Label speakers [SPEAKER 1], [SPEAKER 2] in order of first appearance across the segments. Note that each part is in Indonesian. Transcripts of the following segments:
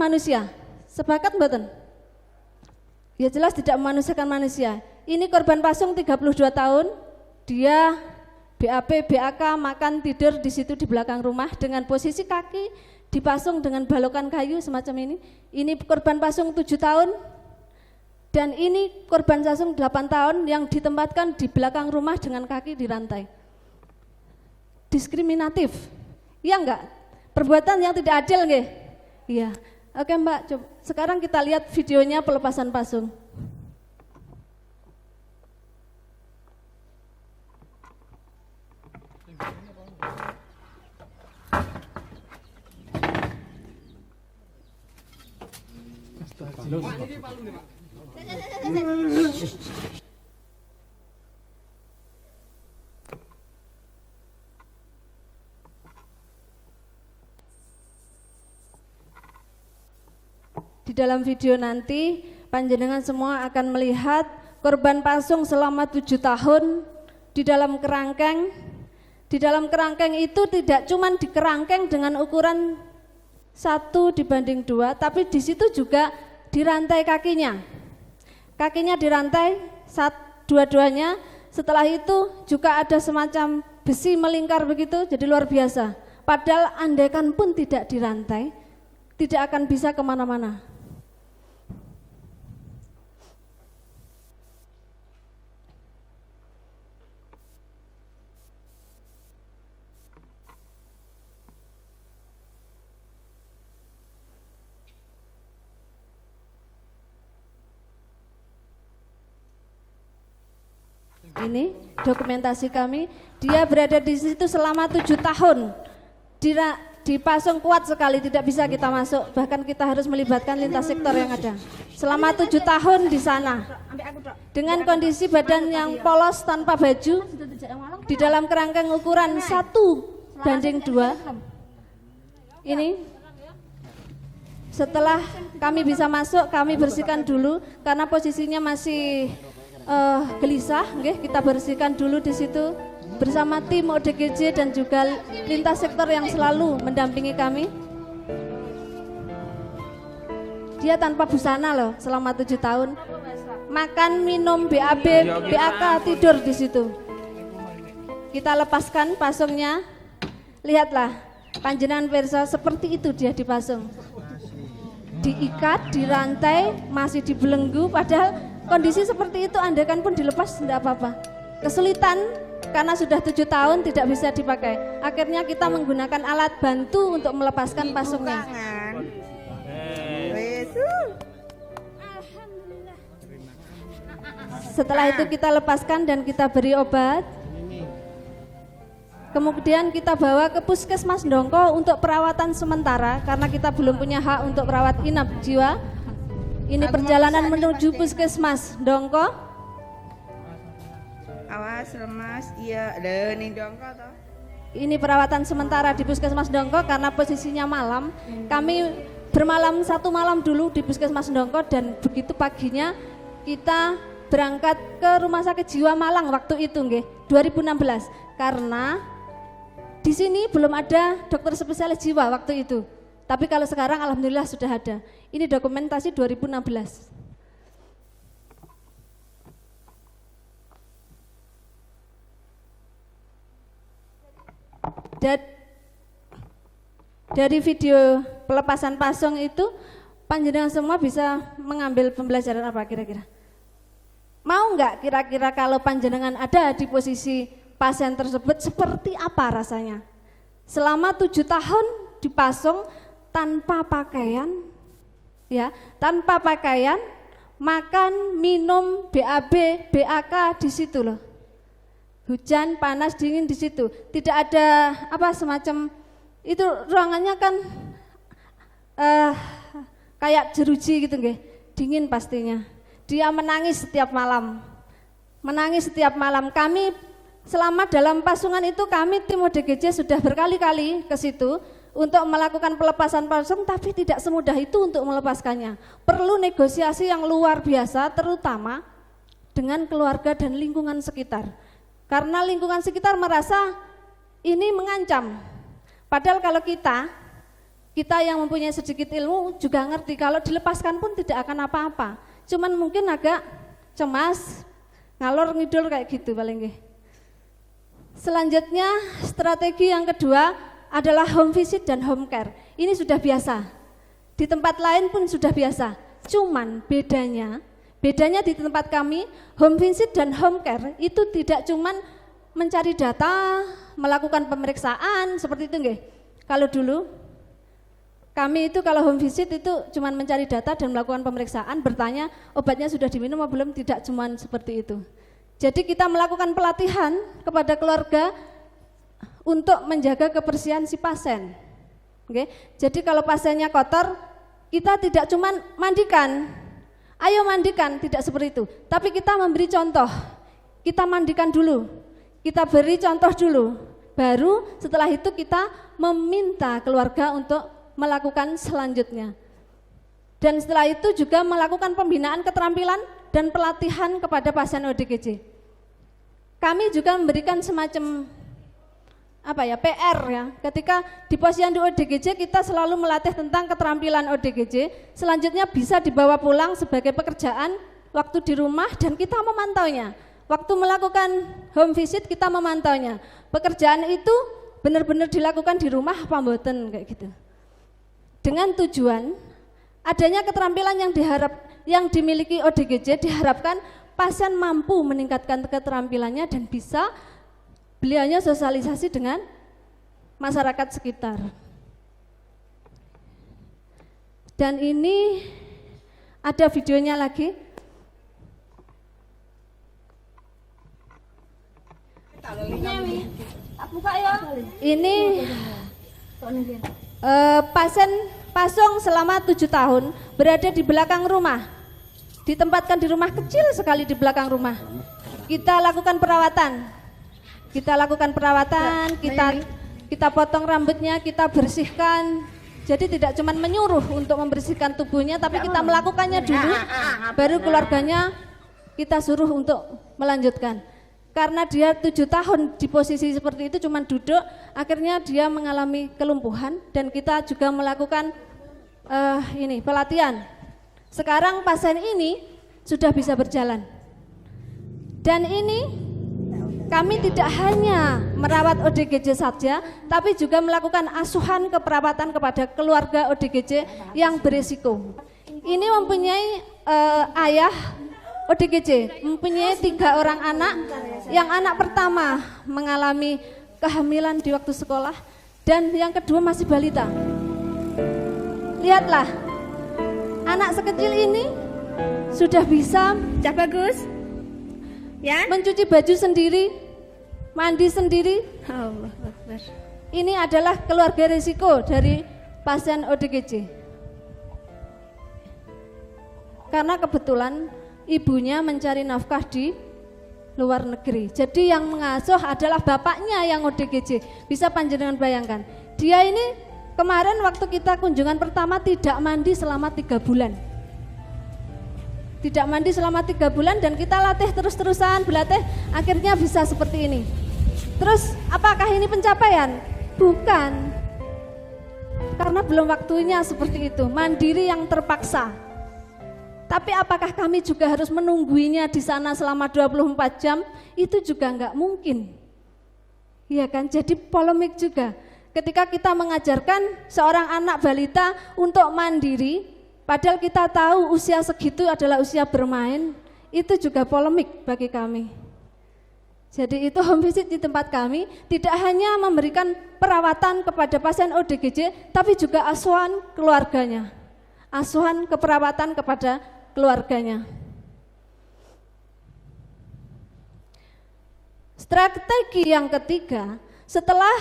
[SPEAKER 1] manusia. Sepakat mboten? Ya jelas tidak memanusiakan manusia. Ini korban pasung 32 tahun, dia BAP, BAK, makan, tidur di situ di belakang rumah dengan posisi kaki dipasung dengan balokan kayu semacam ini. Ini korban pasung 7 tahun dan ini korban pasung 8 tahun yang ditempatkan di belakang rumah dengan kaki dirantai. Diskriminatif, iya enggak? Perbuatan yang tidak adil nggih? Iya. Oke Mbak, coba. Sekarang kita lihat videonya pelepasan pasung. Di dalam video nanti panjenengan semua akan melihat korban pasung selama 7 tahun di dalam kerangkeng. Di dalam kerangkeng itu tidak cuma dikerangkeng dengan ukuran 1:2, tapi di situ juga dirantai kakinya. Kakinya dirantai dua-duanya. Setelah itu juga ada semacam besi melingkar begitu, jadi luar biasa. Padahal andaikan pun tidak dirantai, tidak akan bisa kemana-mana. Ini dokumentasi kami, dia berada di situ selama 7 tahun, dipasung kuat sekali, tidak bisa kita masuk, bahkan kita harus melibatkan lintas sektor yang ada. Selama 7 tahun di sana, dengan kondisi badan yang polos tanpa baju, di dalam kerangkeng ukuran 1:2. Ini setelah kami bisa masuk, kami bersihkan dulu karena posisinya masih gelisah, kita bersihkan dulu di situ bersama tim ODGJ dan juga lintas sektor yang selalu mendampingi kami. Dia tanpa busana loh selama 7 tahun, makan, minum, BAB, BAK, tidur di situ. Kita lepaskan pasungnya, lihatlah panjenengan persa, seperti itu dia dipasung, diikat, dirantai, masih dibelenggu, padahal kondisi seperti itu andaikan pun dilepas tidak apa-apa. Kesulitan karena sudah 7 tahun tidak bisa dipakai. Akhirnya kita menggunakan alat bantu untuk melepaskan pasungnya. Setelah itu kita lepaskan dan kita beri obat. Kemudian kita bawa ke Puskesmas Ndongko untuk perawatan sementara karena kita belum punya hak untuk perawat inap jiwa. Ini perjalanan menuju Puskesmas Ndongko.
[SPEAKER 2] Awas lemas, iya, ini Ndongko toh.
[SPEAKER 1] Ini perawatan sementara di Puskesmas Ndongko karena posisinya malam. Kami bermalam 1 malam dulu di Puskesmas Ndongko dan begitu paginya kita berangkat ke Rumah Sakit Jiwa Malang waktu itu, 2016. Karena di sini belum ada dokter spesialis jiwa waktu itu. Tapi kalau sekarang alhamdulillah sudah ada. Ini dokumentasi 2016. Dari video pelepasan pasung itu panjenengan semua bisa mengambil pembelajaran apa kira-kira? Mau nggak kira-kira kalau panjenengan ada di posisi pasien tersebut seperti apa rasanya? Selama 7 tahun dipasung tanpa pakaian, ya, tanpa pakaian, makan, minum, BAB, BAK di situ loh. Hujan, panas, dingin di situ. Tidak ada apa semacam itu, ruangannya kan kayak jeruji gitu, dingin pastinya. Dia menangis setiap malam. Menangis setiap malam. Kami selama dalam pasungan itu kami tim ODGJ sudah berkali-kali ke situ untuk melakukan pelepasan pasung, tapi tidak semudah itu untuk melepaskannya. Perlu negosiasi yang luar biasa, terutama dengan keluarga dan lingkungan sekitar. Karena lingkungan sekitar merasa ini mengancam. Padahal kalau kita Kita yang mempunyai sedikit ilmu juga ngerti kalau dilepaskan pun tidak akan apa-apa. Cuman mungkin agak cemas, ngalor ngidul kayak gitu paling nggih. Selanjutnya strategi yang kedua adalah home visit dan home care. Ini sudah biasa. Di tempat lain pun sudah biasa. Cuman bedanya di tempat kami home visit dan home care itu tidak cuman mencari data, melakukan pemeriksaan seperti itu nggih. Kalau dulu kami itu kalau home visit itu cuma mencari data dan melakukan pemeriksaan, bertanya obatnya sudah diminum atau belum, tidak cuma seperti itu. Jadi kita melakukan pelatihan kepada keluarga untuk menjaga kebersihan si pasien. Oke. Jadi kalau pasiennya kotor, kita tidak cuma mandikan, ayo mandikan, tidak seperti itu. Tapi kita memberi contoh, kita mandikan dulu, kita beri contoh dulu, baru setelah itu kita meminta keluarga untuk melakukan selanjutnya. Dan setelah itu juga melakukan pembinaan keterampilan dan pelatihan kepada pasien ODGJ. Kami juga memberikan semacam PR ya. Ketika di posyandu ODGJ kita selalu melatih tentang keterampilan ODGJ, selanjutnya bisa dibawa pulang sebagai pekerjaan waktu di rumah dan kita memantaunya. Waktu melakukan home visit kita memantaunya. Pekerjaan itu benar-benar dilakukan di rumah apa mboten kayak gitu. Dengan tujuan adanya keterampilan yang dimiliki ODGJ, diharapkan pasien mampu meningkatkan keterampilannya dan bisa beliaunya sosialisasi dengan masyarakat sekitar. Dan ini ada videonya lagi. Ini pasien Pasong selama 7 tahun berada di belakang rumah, ditempatkan di rumah kecil sekali di belakang rumah. Kita lakukan perawatan, kita potong rambutnya, kita bersihkan. Jadi tidak cuma menyuruh untuk membersihkan tubuhnya, tapi kita melakukannya dulu, baru keluarganya kita suruh untuk melanjutkan. Karena dia 7 tahun di posisi seperti itu cuma duduk, akhirnya dia mengalami kelumpuhan dan kita juga melakukan pelatihan. Sekarang pasien ini sudah bisa berjalan. Dan ini kami tidak hanya merawat ODGJ saja, tapi juga melakukan asuhan keperawatan kepada keluarga ODGJ yang berisiko. Ini mempunyai ayah ODGJ, mempunyai 3 orang anak, yang anak pertama mengalami kehamilan di waktu sekolah dan yang kedua masih balita. Lihatlah, anak sekecil ini sudah bisa
[SPEAKER 2] bagus ya,
[SPEAKER 1] mencuci baju sendiri, mandi sendiri.
[SPEAKER 2] Allah Akbar.
[SPEAKER 1] Ini adalah keluarga risiko dari pasien ODGJ. Karena kebetulan ibunya mencari nafkah di luar negeri. Jadi yang mengasuh adalah bapaknya yang ODGJ. Bisa panjenengan bayangkan. Dia ini kemarin waktu kita kunjungan pertama tidak mandi selama 3 bulan. Tidak mandi selama 3 bulan dan kita latih terus-terusan, berlatih akhirnya bisa seperti ini. Terus apakah ini pencapaian? Bukan. Karena belum waktunya seperti itu, mandiri yang terpaksa. Tapi apakah kami juga harus menungguinya di sana selama 24 jam? Itu juga enggak mungkin. Iya kan? Jadi polemik juga. Ketika kita mengajarkan seorang anak balita untuk mandiri, padahal kita tahu usia segitu adalah usia bermain, itu juga polemik bagi kami. Jadi itu home visit di tempat kami tidak hanya memberikan perawatan kepada pasien ODGJ, tapi juga asuhan keluarganya, asuhan keperawatan kepada keluarganya. Strategi yang ketiga, setelah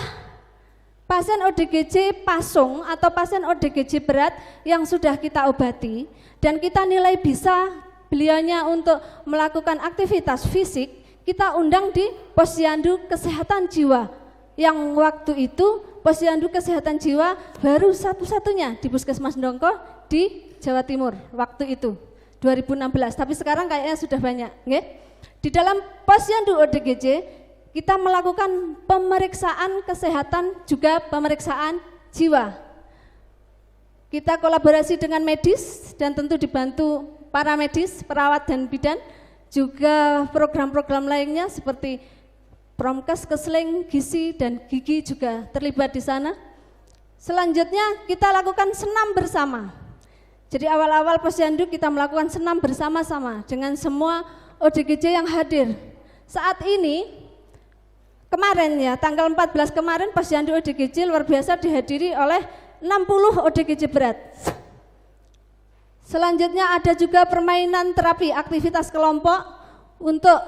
[SPEAKER 1] pasien ODGJ pasung atau pasien ODGJ berat yang sudah kita obati dan kita nilai bisa beliaunya untuk melakukan aktivitas fisik, kita undang di posyandu kesehatan jiwa yang waktu itu posyandu kesehatan jiwa baru satu-satunya di Puskesmas Ndongko di Jawa Timur waktu itu 2016, tapi sekarang kayaknya sudah banyak. Di dalam posyandu ODGJ kita melakukan pemeriksaan kesehatan juga pemeriksaan jiwa. Kita kolaborasi dengan medis dan tentu dibantu para medis, perawat dan bidan, juga program-program lainnya seperti Promkes, Kesling, Gizi dan Gigi juga terlibat di sana. Selanjutnya kita lakukan senam bersama. Jadi awal-awal Posyandu kita melakukan senam bersama-sama dengan semua ODGJ yang hadir. Saat ini, kemarin ya, tanggal 14 kemarin Posyandu ODGJ luar biasa dihadiri oleh 60 ODGJ berat. Selanjutnya ada juga permainan terapi aktivitas kelompok untuk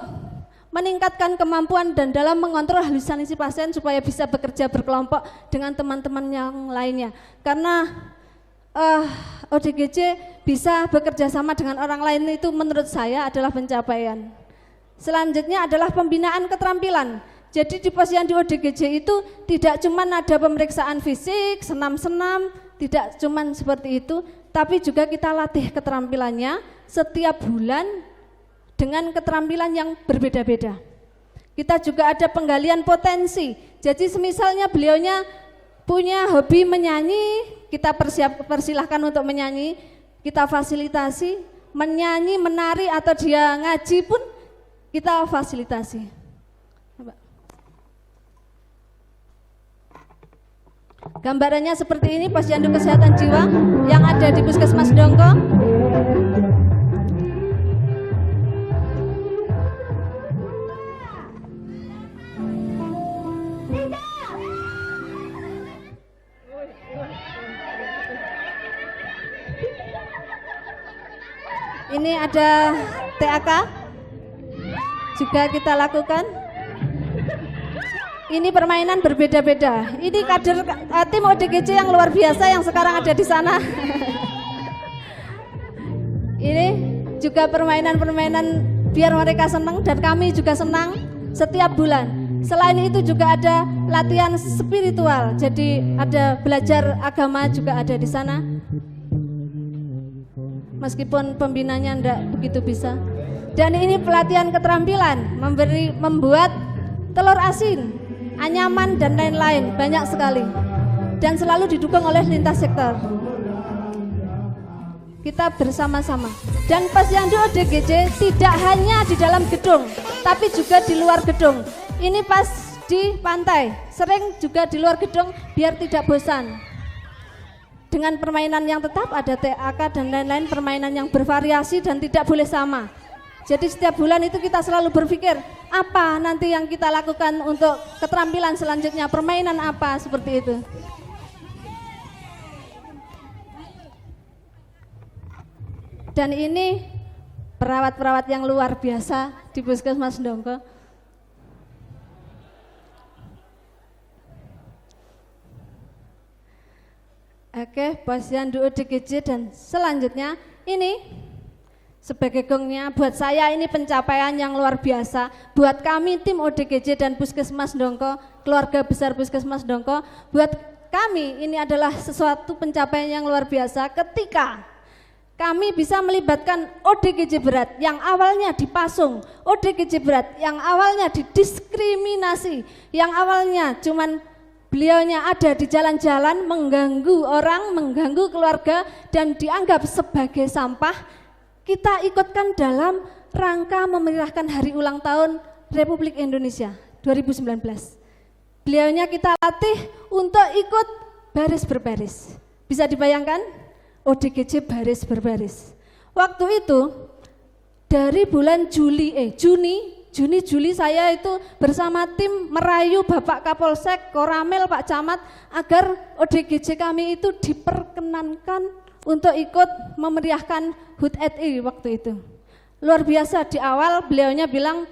[SPEAKER 1] meningkatkan kemampuan dan dalam mengontrol halusinasi pasien supaya bisa bekerja berkelompok dengan teman-teman yang lainnya. Karena ODGJ bisa bekerja sama dengan orang lain itu menurut saya adalah pencapaian. Selanjutnya adalah pembinaan keterampilan. Jadi di Posyandu ODGJ itu tidak cuma ada pemeriksaan fisik, senam-senam, tidak cuma seperti itu, tapi juga kita latih keterampilannya setiap bulan dengan keterampilan yang berbeda-beda. Kita juga ada penggalian potensi. Jadi semisalnya beliaunya punya hobi menyanyi, kita persilahkan untuk menyanyi, kita fasilitasi, menyanyi, menari atau dia ngaji pun kita fasilitasi. Gambarannya seperti ini Posyandu Kesehatan Jiwa yang ada di Puskesmas Dongko. Ini ada TAK juga kita lakukan. Ini permainan berbeda-beda. Ini kader tim ODGJ yang luar biasa yang sekarang ada di sana. Ini juga permainan-permainan biar mereka senang dan kami juga senang setiap bulan. Selain itu juga ada latihan spiritual. Jadi ada belajar agama juga ada di sana. Meskipun pembinanya enggak begitu bisa. Dan ini pelatihan keterampilan, membuat telur asin, anyaman dan lain-lain, banyak sekali. Dan selalu didukung oleh lintas sektor. Kita bersama-sama. Dan Posyandu ODGJ tidak hanya di dalam gedung, tapi juga di luar gedung. Ini pas di pantai, sering juga di luar gedung biar tidak bosan. Dengan permainan yang tetap ada TAK dan lain-lain, permainan yang bervariasi dan tidak boleh sama. Jadi setiap bulan itu kita selalu berpikir apa nanti yang kita lakukan untuk keterampilan selanjutnya, permainan apa seperti itu. Dan ini perawat-perawat yang luar biasa di Puskesmas Dongko. Oke, Posyandu ODGJ dan selanjutnya ini sebagai gongnya buat saya ini pencapaian yang luar biasa. Buat kami tim ODGJ dan Puskesmas Dongko, keluarga besar Puskesmas Dongko, buat kami ini adalah sesuatu pencapaian yang luar biasa ketika kami bisa melibatkan ODGJ berat yang awalnya dipasung, ODGJ berat yang awalnya didiskriminasi, yang awalnya cuman beliaunya ada di jalan-jalan mengganggu orang, mengganggu keluarga dan dianggap sebagai sampah. Kita ikutkan dalam rangka memeriahkan hari ulang tahun Republik Indonesia 2019. Beliaunya kita latih untuk ikut baris berbaris. Bisa dibayangkan? ODGJ baris berbaris. Waktu itu dari bulan Juni saya itu bersama tim merayu Bapak Kapolsek, Koramil, Pak Camat agar ODGJ kami itu diperkenankan untuk ikut memeriahkan HUT RI waktu itu. Luar biasa, di awal beliaunya bilang,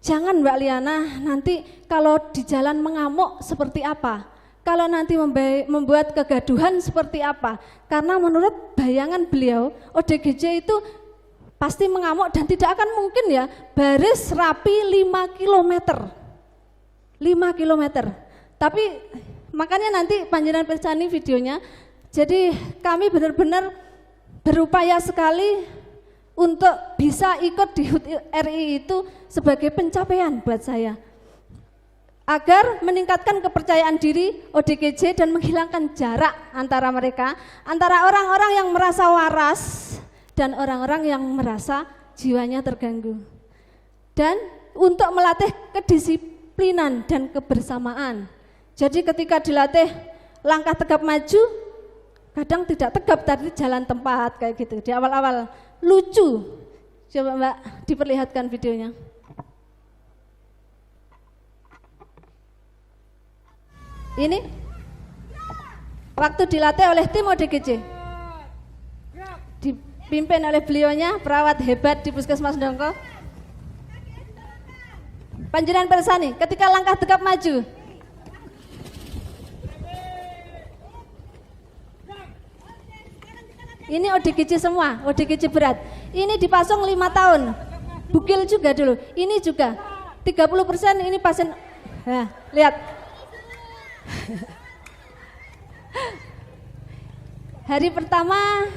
[SPEAKER 1] jangan Mbak Liana, nanti kalau di jalan mengamuk seperti apa? Kalau nanti membuat kegaduhan seperti apa? Karena menurut bayangan beliau, ODGJ itu pasti mengamuk dan tidak akan mungkin ya baris rapi 5 km. Tapi makanya nanti panjenengan persani videonya. Jadi kami benar-benar berupaya sekali untuk bisa ikut di HUT RI itu sebagai pencapaian buat saya. agar meningkatkan kepercayaan diri ODGJ dan menghilangkan jarak antara mereka, antara orang-orang yang merasa waras dan orang-orang yang merasa jiwanya terganggu. Dan untuk melatih kedisiplinan dan kebersamaan. Jadi ketika dilatih langkah tegap maju, kadang tidak tegap tadi jalan tempat kayak gitu. Di awal-awal lucu. Coba Mbak diperlihatkan videonya. Ini waktu dilatih oleh tim ODGJ, dipimpin oleh beliaunya, perawat hebat di Puskesmas Ndongko. Panjenengan persani, ketika langkah tegap maju, ini ODGJ semua, ODGJ berat. Ini dipasung 5 tahun, bukil juga dulu. Ini juga 30% ini pasien. Nah, lihat. Hari pertama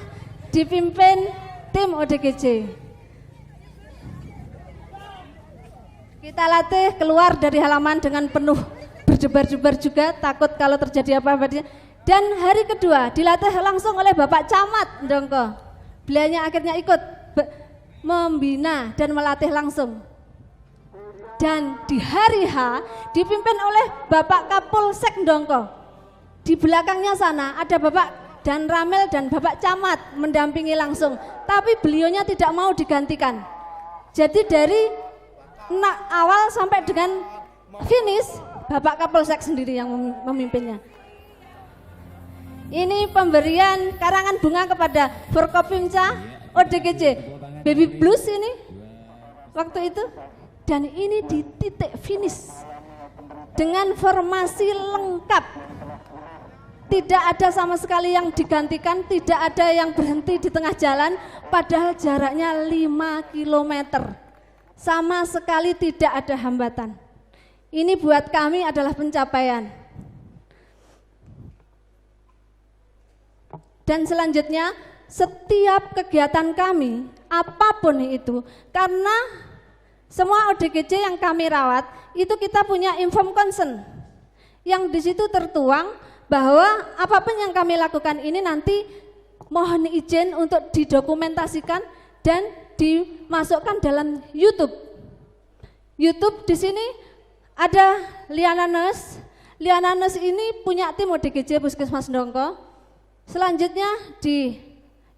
[SPEAKER 1] dipimpin tim ODGJ. Kita latih keluar dari halaman dengan penuh berdebar-debar juga, takut kalau terjadi apa-apa. Dan hari kedua dilatih langsung oleh Bapak Camat Ndongko. Beliaunya akhirnya ikut membina dan melatih langsung. Dan di hari H dipimpin oleh Bapak Kapolsek Ndongko. Di belakangnya sana ada Bapak Dan Ramil dan Bapak Camat mendampingi langsung. Tapi beliaunya tidak mau digantikan. Jadi dari awal sampai dengan finish Bapak Kapolsek sendiri yang memimpinnya. Ini pemberian karangan bunga kepada Forkopimca ODGJ Baby Blues ini waktu itu. Dan ini di titik finish dengan formasi lengkap. Tidak ada sama sekali yang digantikan, tidak ada yang berhenti di tengah jalan, padahal jaraknya 5 km. Sama sekali tidak ada hambatan. Ini buat kami adalah pencapaian. Dan selanjutnya, setiap kegiatan kami, apapun itu, karena semua ODGJ yang kami rawat itu kita punya inform consent yang di situ tertuang bahwa apapun yang kami lakukan ini nanti mohon izin untuk didokumentasikan dan dimasukkan dalam YouTube. YouTube di sini ada Liana Nurse. Liana Nurse ini punya tim ODGJ Puskesmas Ndongko. Selanjutnya di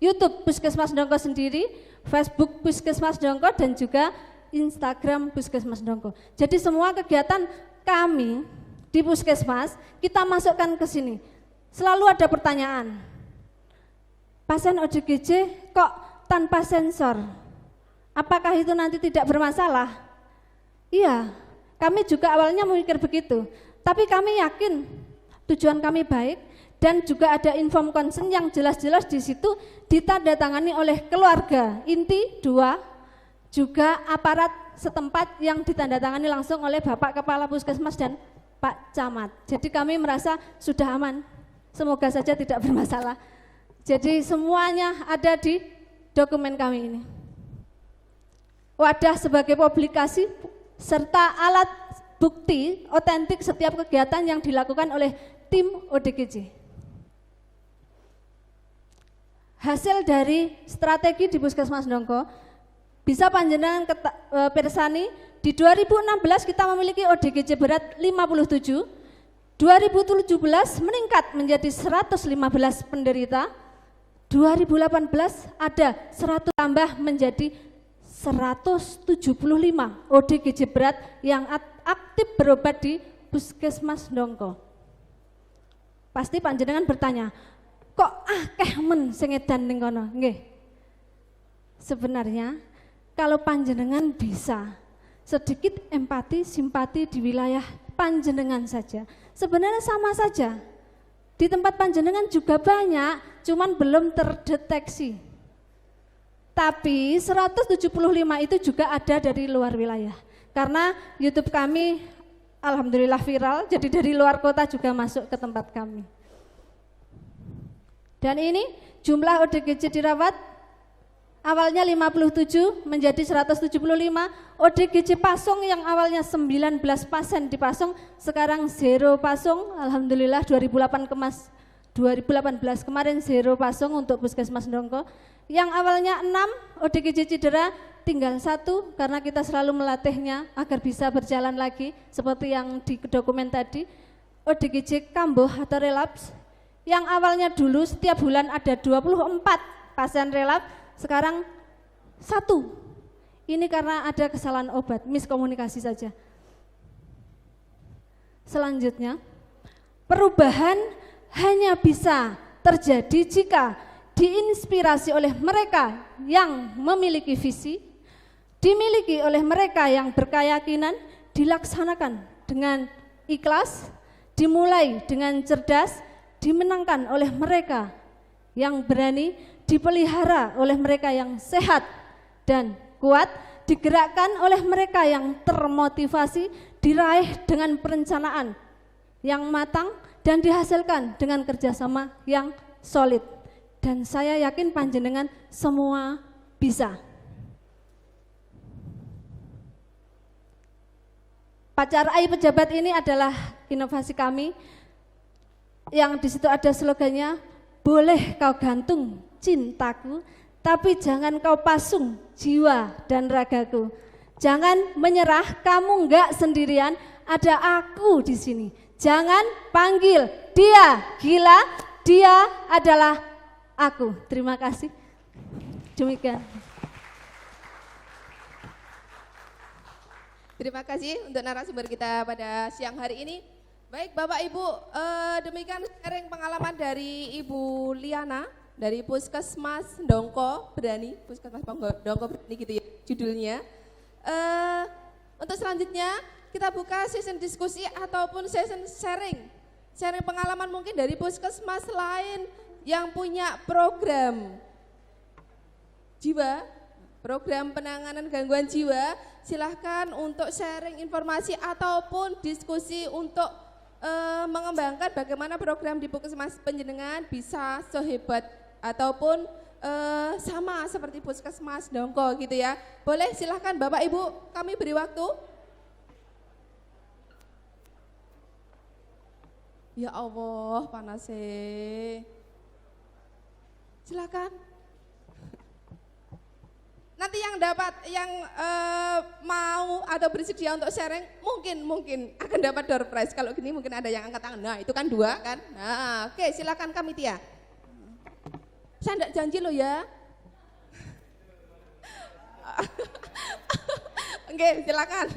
[SPEAKER 1] YouTube Puskesmas Ndongko sendiri, Facebook Puskesmas Ndongko dan juga Instagram Puskesmas Ndongko. Jadi semua kegiatan kami di Puskesmas kita masukkan ke sini. Selalu ada pertanyaan. Pasien ODGJ kok tanpa sensor? Apakah itu nanti tidak bermasalah? Iya, kami juga awalnya memikir begitu. Tapi kami yakin tujuan kami baik dan juga ada inform consent yang jelas-jelas di situ ditandatangani oleh keluarga inti 2. Juga aparat setempat yang ditandatangani langsung oleh Bapak Kepala Puskesmas dan Pak Camat. Jadi kami merasa sudah aman, semoga saja tidak bermasalah. Jadi semuanya ada di dokumen kami ini. Wadah sebagai publikasi serta alat bukti otentik setiap kegiatan yang dilakukan oleh tim ODGJ. Hasil dari strategi di Puskesmas Ndongko bisa panjenengan persani, di 2016 kita memiliki ODGJ berat 57, 2017 meningkat menjadi 115 penderita, 2018 ada 100 tambah menjadi 175 ODGJ berat yang aktif berobat di Puskesmas Ndongko. Pasti panjenengan bertanya, kok akeh men sing edan ning kono? Nggih. Sebenarnya kalau panjenengan bisa sedikit empati, simpati di wilayah panjenengan saja, sebenarnya sama saja. Di tempat panjenengan juga banyak, cuman belum terdeteksi. Tapi 175 itu juga ada dari luar wilayah. Karena YouTube kami alhamdulillah viral, jadi dari luar kota juga masuk ke tempat kami. Dan ini jumlah ODGJ dirawat awalnya 57 menjadi 175, ODGJ Pasung yang awalnya 19 pasien dipasung, sekarang 0 pasung, alhamdulillah 2018 kemarin 0 pasung untuk Puskesmas Ndongko. Yang awalnya 6 ODGJ cedera, tinggal 1 karena kita selalu melatihnya agar bisa berjalan lagi seperti yang di dokumen tadi. ODGJ kambuh atau relaps, yang awalnya dulu setiap bulan ada 24 pasien relap, sekarang 1. Ini karena ada kesalahan obat, miskomunikasi saja. Selanjutnya, perubahan hanya bisa terjadi jika diinspirasi oleh mereka yang memiliki visi, dimiliki oleh mereka yang berkeyakinan, dilaksanakan dengan ikhlas, dimulai dengan cerdas, dimenangkan oleh mereka yang berani, dipelihara oleh mereka yang sehat dan kuat, digerakkan oleh mereka yang termotivasi, diraih dengan perencanaan yang matang, dan dihasilkan dengan kerjasama yang solid. Dan saya yakin panjenengan semua bisa. Pacar AI Pejabat ini adalah inovasi kami, yang di situ ada slogannya, boleh kau gantung cintaku, tapi jangan kau pasung jiwa dan ragaku. Jangan menyerah, kamu enggak sendirian, ada aku di sini. Jangan panggil dia gila, dia adalah aku. Terima kasih. Demikian.
[SPEAKER 3] Terima kasih untuk narasumber kita pada siang hari ini. Baik Bapak Ibu, demikian sharing pengalaman dari Ibu Liana dari Puskesmas Ndongko Berani, Puskesmas Ndongko Berani gitu ya judulnya. Untuk selanjutnya kita buka sesi diskusi ataupun sesi sharing pengalaman mungkin dari puskesmas lain yang punya program jiwa, program penanganan gangguan jiwa. Silahkan untuk sharing informasi ataupun diskusi untuk mengembangkan bagaimana program di puskesmas penjenengan bisa sehebat ataupun sama seperti Puskesmas Ndongko gitu ya. Boleh silahkan Bapak Ibu, kami beri waktu. Ya Allah, panasnya. Silakan. Nanti yang mau atau bersedia untuk sharing mungkin akan dapat door prize. Kalau gini mungkin ada yang angkat tangan. Nah, itu kan 2 kan. Nah, oke, silakan kami Tia. Saya enggak janji loh ya. Oke, silakan.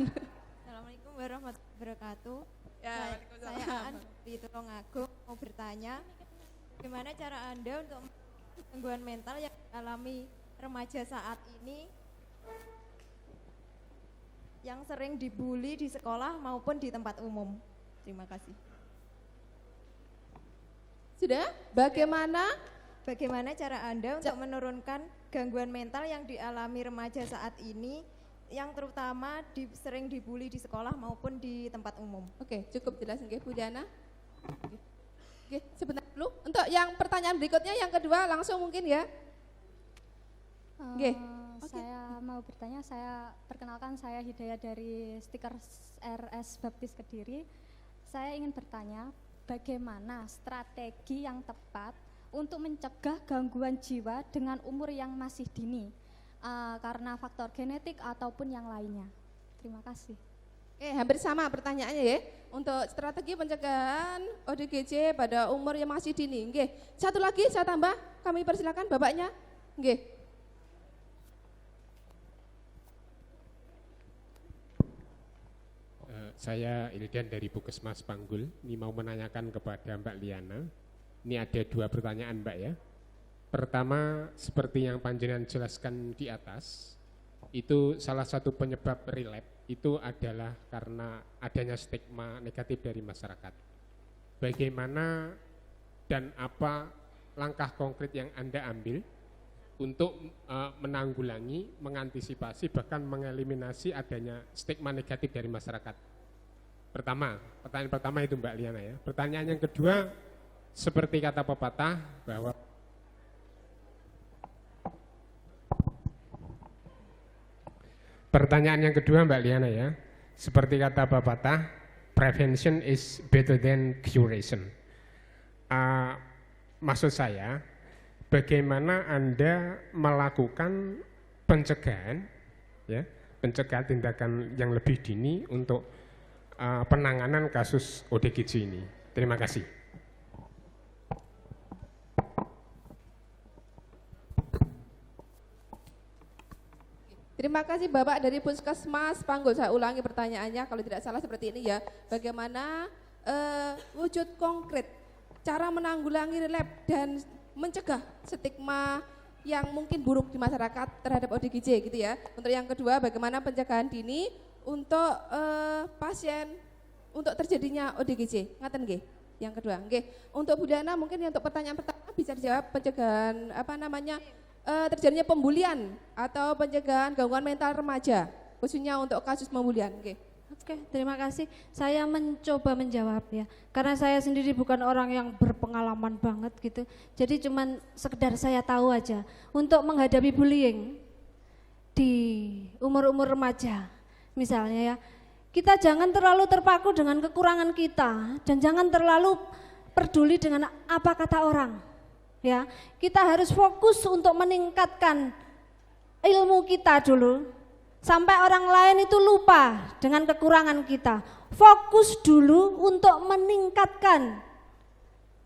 [SPEAKER 4] Assalamualaikum warahmatullahi wabarakatuh.
[SPEAKER 3] Ya,
[SPEAKER 4] Saya Aan di Tulungagung mau bertanya, bagaimana cara Anda untuk gangguan mental yang dialami remaja saat ini yang sering dibully di sekolah maupun di tempat umum? Terima kasih.
[SPEAKER 3] Sudah?
[SPEAKER 4] Bagaimana cara Anda untuk menurunkan gangguan mental yang dialami remaja saat ini yang terutama sering dibully di sekolah maupun di tempat umum?
[SPEAKER 3] Oke, cukup jelas nggih Bu Diana. Oke, sebentar dulu. Untuk yang pertanyaan berikutnya yang kedua langsung mungkin ya. Oke.
[SPEAKER 5] Saya mau bertanya, perkenalkan saya Hidayah dari stiker RS Baptis Kediri. Saya ingin bertanya, bagaimana strategi yang tepat untuk mencegah gangguan jiwa dengan umur yang masih dini, karena faktor genetik ataupun yang lainnya. Terima kasih.
[SPEAKER 3] Hampir sama pertanyaannya ya. Untuk strategi pencegahan ODGJ pada umur yang masih dini. Nggih. Satu lagi saya tambah, kami persilakan Bapaknya. Nggih.
[SPEAKER 6] Saya Ildan dari Puskesmas Panggul. Ini mau menanyakan kepada Mbak Liana. Ini ada 2 pertanyaan Mbak ya. Pertama, seperti yang panjenengan jelaskan di atas, itu salah satu penyebab relap itu adalah karena adanya stigma negatif dari masyarakat. Bagaimana dan apa langkah konkret yang Anda ambil untuk menanggulangi, mengantisipasi, bahkan mengeliminasi adanya stigma negatif dari masyarakat? Pertanyaan pertama itu Mbak Liana ya. Pertanyaan yang kedua, seperti kata pepatah bahwa Pertanyaan yang kedua Mbak Liana ya. Seperti kata pepatah, prevention is better than curation. Maksud saya, bagaimana Anda melakukan pencegahan, ya, pencegahan tindakan yang lebih dini untuk penanganan kasus ODGJ ini. Terima kasih.
[SPEAKER 3] Terima kasih Bapak dari Puskesmas Panggul. Saya ulangi pertanyaannya kalau tidak salah seperti ini ya. Bagaimana wujud konkret cara menanggulangi relap dan mencegah stigma yang mungkin buruk di masyarakat terhadap ODGJ gitu ya. Untuk yang kedua, bagaimana pencegahan dini untuk pasien untuk terjadinya ODGJ. Ngaten nggih? Yang kedua, nggih. Untuk Bu Liana mungkin untuk pertanyaan pertama bisa dijawab pencegahan terjadinya pembulian atau pencegahan gangguan mental remaja, khususnya untuk kasus pembulian.
[SPEAKER 1] Oke, terima kasih. Saya mencoba menjawab ya, karena saya sendiri bukan orang yang berpengalaman banget gitu. Jadi cuman sekedar saya tahu aja untuk menghadapi bullying di umur-umur remaja, misalnya ya, kita jangan terlalu terpaku dengan kekurangan kita dan jangan terlalu peduli dengan apa kata orang. Ya, kita harus fokus untuk meningkatkan ilmu kita dulu sampai orang lain itu lupa dengan kekurangan kita. Fokus dulu untuk meningkatkan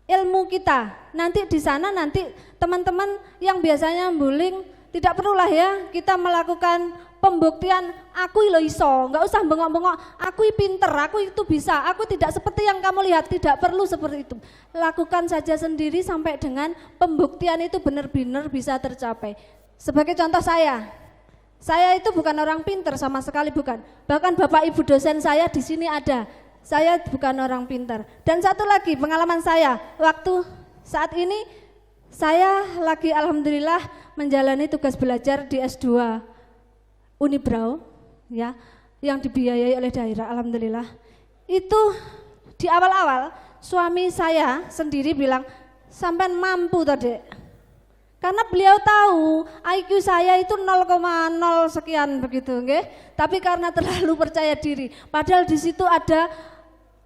[SPEAKER 1] ilmu kita. Nanti di sana nanti teman-teman yang biasanya bullying tidak perlulah ya kita melakukan pembuktian aku lo iso, nggak usah bengok-bengok, aku pinter, aku itu bisa, aku tidak seperti yang kamu lihat, tidak perlu seperti itu. Lakukan saja sendiri sampai dengan pembuktian itu benar-benar bisa tercapai. Sebagai contoh saya itu bukan orang pinter sama sekali bukan. Bahkan Bapak Ibu dosen saya di sini ada. Saya bukan orang pinter. Dan satu lagi pengalaman saya, waktu saat ini saya lagi alhamdulillah menjalani tugas belajar di S2 Unibrau ya, yang dibiayai oleh daerah alhamdulillah. Itu di awal-awal suami saya sendiri bilang, "Sampean mampu tadi." Karena beliau tahu IQ saya itu 0,0 sekian begitu, nggih. Tapi karena terlalu percaya diri, padahal di situ ada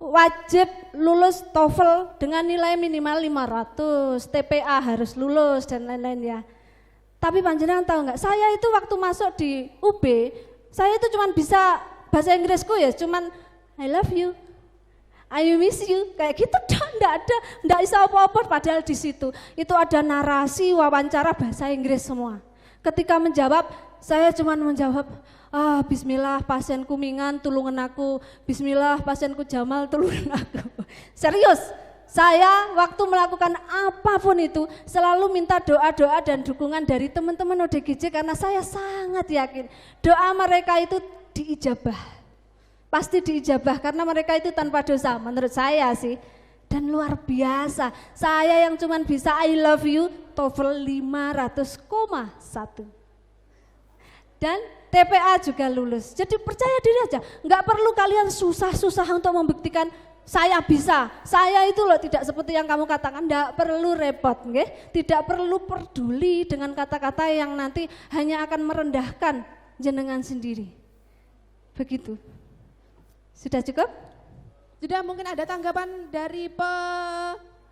[SPEAKER 1] wajib lulus TOEFL dengan nilai minimal 500, TPA harus lulus dan lain-lain ya. Tapi panjenengan tahu nggak? Saya itu waktu masuk di UB, saya itu cuman bisa bahasa Inggrisku ya, cuman I love you, I miss you, kayak gitu dong, enggak bisa apa-apa. Padahal di situ itu ada narasi wawancara bahasa Inggris semua. Ketika menjawab, saya cuma menjawab, bismillah pasienku Mingan tulungan aku, bismillah pasienku Jamal tulungan aku. Serius, saya waktu melakukan apapun itu selalu minta doa-doa dan dukungan dari teman-teman ODGJ karena saya sangat yakin doa mereka itu diijabah. Pasti diijabah karena mereka itu tanpa dosa menurut saya sih. Dan luar biasa, saya yang cuman bisa I love you TOEFL 500,1 dan TPA juga lulus. Jadi percaya diri aja, nggak perlu kalian susah-susah untuk membuktikan saya bisa, saya itu loh tidak seperti yang kamu katakan, nggak perlu repot, nggih? Tidak perlu peduli dengan kata-kata yang nanti hanya akan merendahkan jenengan sendiri. Begitu. Sudah cukup?
[SPEAKER 3] Sudah, mungkin ada tanggapan dari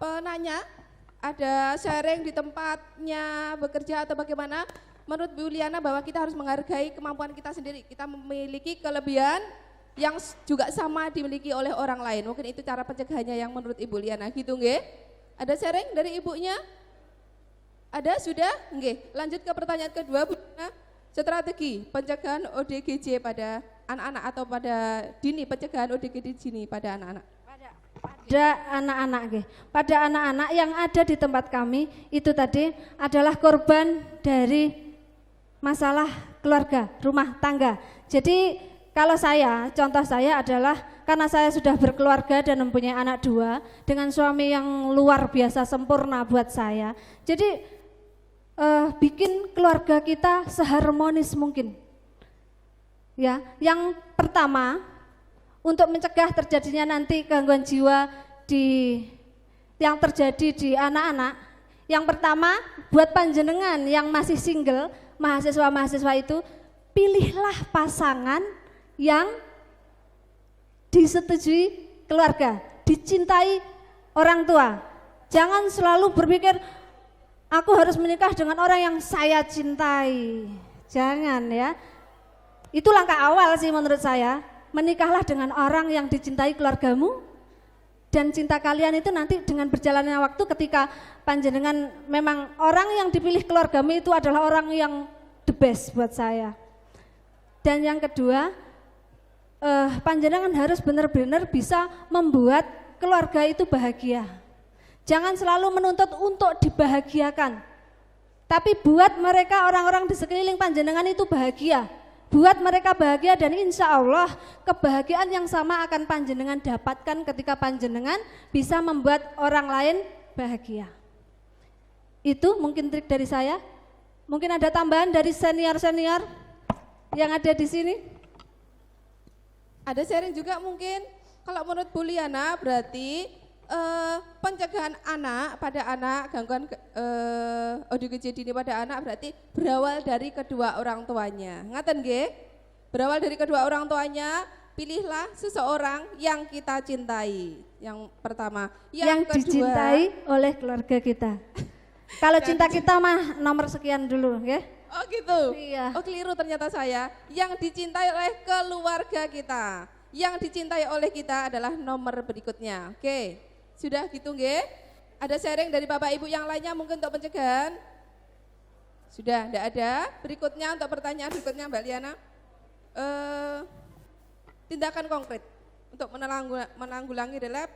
[SPEAKER 3] penanya, ada sharing di tempatnya bekerja atau bagaimana? Menurut Bu Liana bahwa kita harus menghargai kemampuan kita sendiri, kita memiliki kelebihan yang juga sama dimiliki oleh orang lain. Mungkin itu cara pencegahannya yang menurut Ibu Liana gitu nggih? Ada sharing dari ibunya? Ada sudah? Nggih. Lanjut ke pertanyaan kedua Bu Liana. Strategi pencegahan ODGJ pada anak-anak atau pada dini, pencegahan ODGJ dini pada anak-anak.
[SPEAKER 1] Pada anak-anak, pada anak-anak yang ada di tempat kami itu tadi adalah korban dari masalah keluarga, rumah tangga. Jadi kalau saya, contoh saya adalah karena saya sudah berkeluarga dan mempunyai anak 2 dengan suami yang luar biasa sempurna buat saya. Jadi bikin keluarga kita seharmonis mungkin. Ya, yang pertama untuk mencegah terjadinya nanti gangguan jiwa yang terjadi di anak-anak. Yang pertama buat panjenengan yang masih single, mahasiswa-mahasiswa itu pilihlah pasangan yang disetujui keluarga, dicintai orang tua. Jangan selalu berpikir aku harus menikah dengan orang yang saya cintai. Jangan ya. Itu langkah awal sih menurut saya. Menikahlah dengan orang yang dicintai keluargamu, dan cinta kalian itu nanti dengan berjalannya waktu ketika panjenengan memang orang yang dipilih keluargamu itu adalah orang yang the best buat saya. Dan yang kedua, panjenengan harus benar-benar bisa membuat keluarga itu bahagia. Jangan selalu menuntut untuk dibahagiakan, tapi buat mereka orang-orang di sekeliling panjenengan itu bahagia. Buat mereka bahagia, dan insya Allah kebahagiaan yang sama akan panjenengan dapatkan ketika panjenengan bisa membuat orang lain bahagia. Itu mungkin trik dari saya. Mungkin ada tambahan dari senior-senior yang ada di sini.
[SPEAKER 3] Ada sharing juga mungkin, kalau menurut Bu Liana berarti pencegahan anak pada anak, gangguan ODGJ dini pada anak berarti berawal dari kedua orang tuanya. Ngaten nggih? Berawal dari kedua orang tuanya, pilihlah seseorang yang kita cintai. Yang pertama, yang kedua,
[SPEAKER 1] dicintai oleh keluarga kita. Kalau cinta kita mah nomor sekian dulu, ya.
[SPEAKER 3] Oh gitu?
[SPEAKER 1] Iya.
[SPEAKER 3] Oh keliru ternyata saya. Yang dicintai oleh keluarga kita. Yang dicintai oleh kita adalah nomor berikutnya. Oke, sudah gitu nggih? Ada sharing dari Bapak Ibu yang lainnya mungkin untuk pencegahan? Sudah, tidak ada. Berikutnya untuk pertanyaan berikutnya Mbak Liana. Tindakan konkret untuk menanggulangi relapse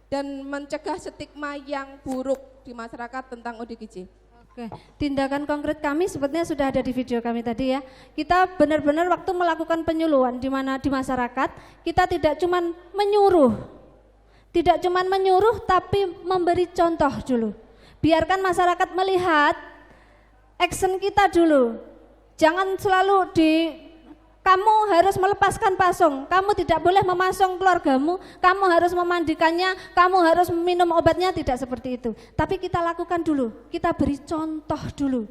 [SPEAKER 3] dan mencegah stigma yang buruk di masyarakat tentang ODGJ.
[SPEAKER 1] Oke, tindakan konkret kami sebetulnya sudah ada di video kami tadi ya. Kita benar-benar waktu melakukan penyuluhan di mana di masyarakat, kita tidak cuman menyuruh. Tidak cuman menyuruh tapi memberi contoh dulu. Biarkan masyarakat melihat action kita dulu. Jangan selalu kamu harus melepaskan pasung, kamu tidak boleh memasung keluargamu, kamu harus memandikannya, kamu harus minum obatnya, tidak seperti itu. Tapi kita lakukan dulu, kita beri contoh dulu.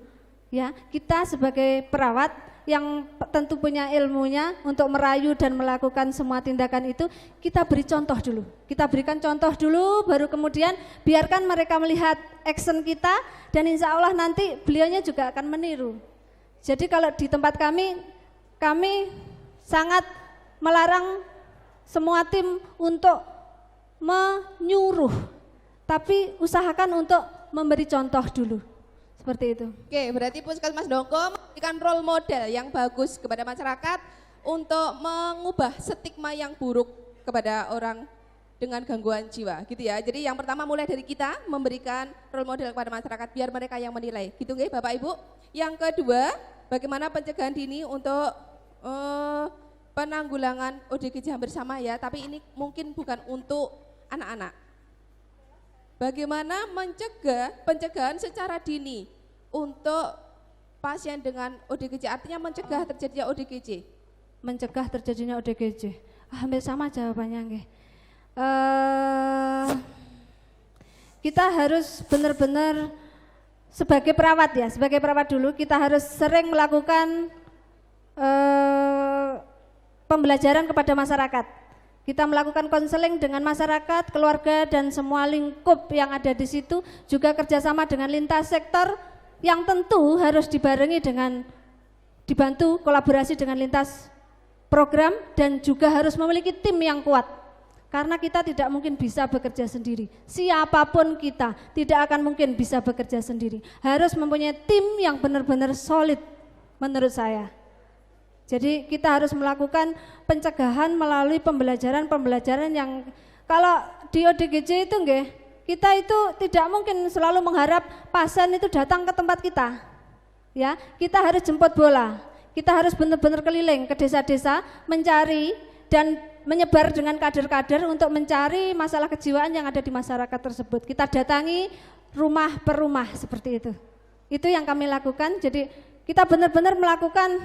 [SPEAKER 1] Ya, kita sebagai perawat yang tentu punya ilmunya untuk merayu dan melakukan semua tindakan itu, kita beri contoh dulu. Kita berikan contoh dulu, baru kemudian biarkan mereka melihat action kita, dan insya Allah nanti beliaunya juga akan meniru. Jadi kalau di tempat kami sangat melarang semua tim untuk menyuruh, tapi usahakan untuk memberi contoh dulu. Seperti itu.
[SPEAKER 3] Oke, berarti Puskesmas Dongko memberikan role model yang bagus kepada masyarakat untuk mengubah stigma yang buruk kepada orang dengan gangguan jiwa, gitu ya. Jadi yang pertama mulai dari kita memberikan role model kepada masyarakat biar mereka yang menilai, gitu nggih Bapak Ibu. Yang kedua, bagaimana pencegahan dini untuk penanggulangan ODGJ hampir sama ya, tapi ini mungkin bukan untuk anak-anak. Bagaimana mencegah pencegahan secara dini untuk pasien dengan ODGJ, artinya mencegah terjadinya ODGJ.
[SPEAKER 1] Mencegah terjadinya ODGJ, hampir sama jawabannya nggih. Kita harus benar-benar sebagai perawat ya, sebagai perawat dulu kita harus sering melakukan pembelajaran kepada masyarakat. Kita melakukan konseling dengan masyarakat, keluarga, dan semua lingkup yang ada di situ, juga kerjasama dengan lintas sektor yang tentu harus dibarengi dengan dibantu kolaborasi dengan lintas program, dan juga harus memiliki tim yang kuat. Karena kita tidak mungkin bisa bekerja sendiri. Siapapun kita tidak akan mungkin bisa bekerja sendiri. Harus mempunyai tim yang benar-benar solid menurut saya. Jadi kita harus melakukan pencegahan melalui pembelajaran yang kalau di ODGJ itu nggih, kita itu tidak mungkin selalu mengharap pasien itu datang ke tempat kita. Ya, kita harus jemput bola. Kita harus benar-benar keliling ke desa-desa mencari dan menyebar dengan kader-kader untuk mencari masalah kejiwaan yang ada di masyarakat tersebut. Kita datangi rumah per rumah seperti itu. Itu yang kami lakukan. Jadi kita benar-benar melakukan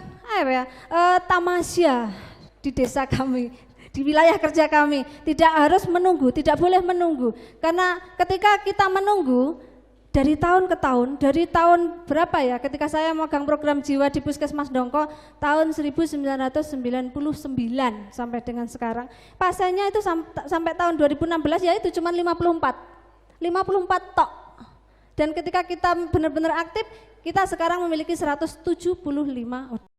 [SPEAKER 1] tamasya di desa kami, di wilayah kerja kami. Tidak harus menunggu, tidak boleh menunggu. Karena ketika kita menunggu, dari tahun ke tahun, dari tahun berapa ya ketika saya megang program jiwa di Puskesmas Dongko tahun 1999 sampai dengan sekarang, pasiennya itu sampai tahun 2016 ya itu cuma 54 tok. Dan ketika kita benar-benar aktif, kita sekarang memiliki 175